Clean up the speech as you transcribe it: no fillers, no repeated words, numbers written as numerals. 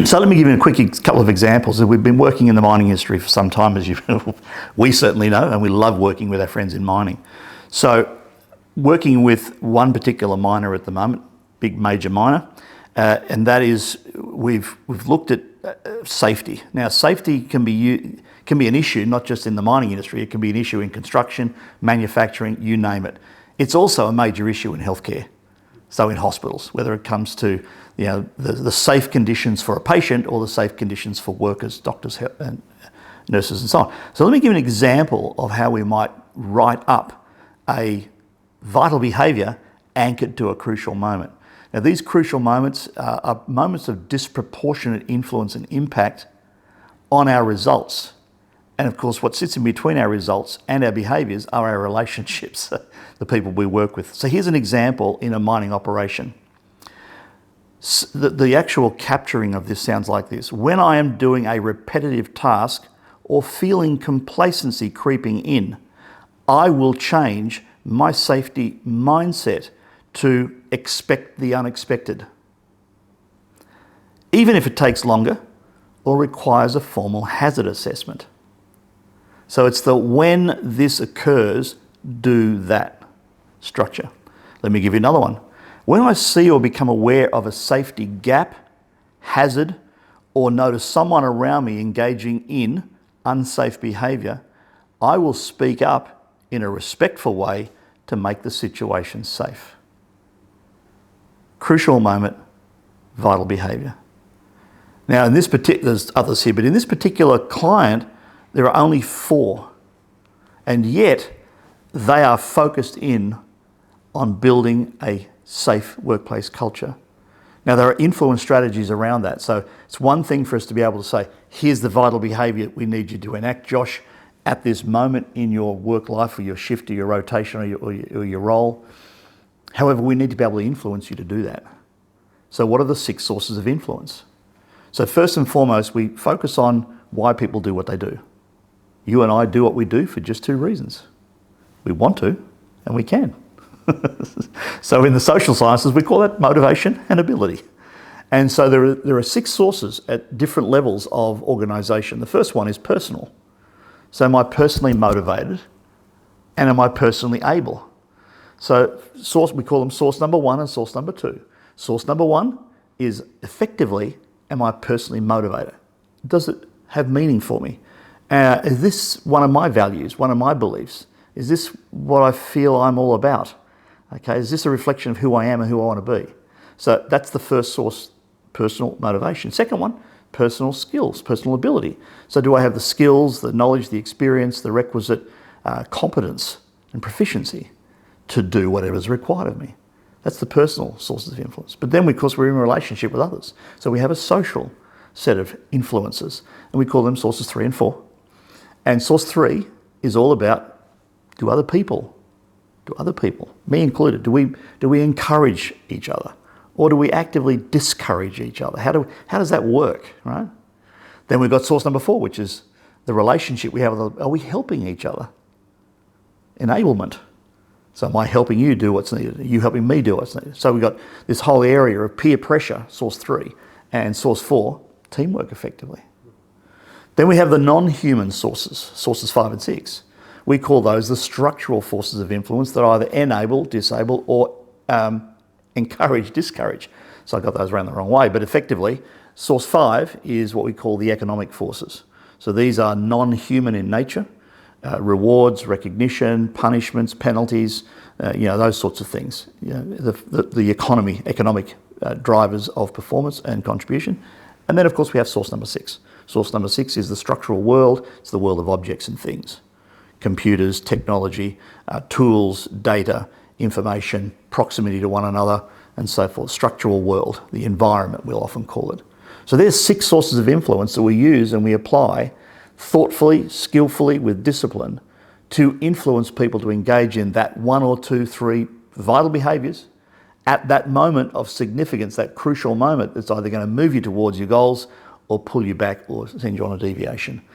So let me give you a quick couple of examples. We've been working in the mining industry for some time, as we certainly know, and we love working with our friends in mining. So working with one particular miner at the moment, big major miner, and that is we've looked at safety. Now, safety can be an issue not just in the mining industry. It can be an issue in construction, manufacturing, you name it. It's also a major issue in healthcare. So in hospitals, whether it comes to the safe conditions for a patient or the safe conditions for workers, doctors, and nurses, and so on. So let me give an example of how we might write up a vital behaviour anchored to a crucial moment. Now, these crucial moments are moments of disproportionate influence and impact on our results. And of course, what sits in between our results and our behaviours are our relationships, the people we work with. So here's an example in a mining operation. The actual capturing of this sounds like this. When I am doing a repetitive task or feeling complacency creeping in, I will change my safety mindset to expect the unexpected, even if it takes longer or requires a formal hazard assessment. So it's the when this occurs, do that structure. Let me give you another one. When I see or become aware of a safety gap, hazard, or notice someone around me engaging in unsafe behaviour, I will speak up in a respectful way to make the situation safe. Crucial moment, vital behaviour. Now, in this particular, there's others here, but in this particular client, there are only 4, and yet they are focused in on building a safe workplace culture. Now, there are influence strategies around that. So it's one thing for us to be able to say, here's the vital behaviour we need you to enact, Josh, at this moment in your work life or your shift or your rotation or your role. However, we need to be able to influence you to do that. So what are the 6 sources of influence? So first and foremost, we focus on why people do what they do. You and I do what we do for just 2 reasons. We want to, and we can. So in the social sciences, we call that motivation and ability. And so there are 6 sources at different levels of organisation. The first one is personal. So am I personally motivated, and am I personally able? So we call them source number 1 and source number 2. Source number 1 is effectively, am I personally motivated? Does it have meaning for me? Is this one of my values, one of my beliefs? Is this what I feel I'm all about? Okay, is this a reflection of who I am and who I want to be? So that's the first source, personal motivation. Second one, personal skills, personal ability. So do I have the skills, the knowledge, the experience, the requisite competence and proficiency to do whatever is required of me? That's the personal sources of influence. But then, of course, we're in a relationship with others. So we have a social set of influences, and we call them sources 3 and 4. And source 3 is all about, do other people, me included, do we encourage each other? Or do we actively discourage each other? How does that work, right? Then we've got source number 4, which is the relationship we have with others. Are we helping each other? Enablement. So am I helping you do what's needed? Are you helping me do what's needed? So we've got this whole area of peer pressure, source 3, and source 4, teamwork effectively. Then we have the non-human sources, sources 5 and 6. We call those the structural forces of influence that either enable, disable, or encourage, discourage. So I got those around the wrong way, but effectively, source 5 is what we call the economic forces. So these are non-human in nature, rewards, recognition, punishments, penalties, those sorts of things. The economic drivers of performance and contribution. And then, of course, we have source number 6. Source number 6 is the structural world. It's the world of objects and things. Computers, technology, tools, data, information, proximity to one another, and so forth. Structural world, the environment, we'll often call it. So there's 6 sources of influence that we use and we apply thoughtfully, skillfully, with discipline to influence people to engage in that 1 or 2, 3 vital behaviours at that moment of significance, that crucial moment that's either going to move you towards your goals or pull you back or send you on a deviation.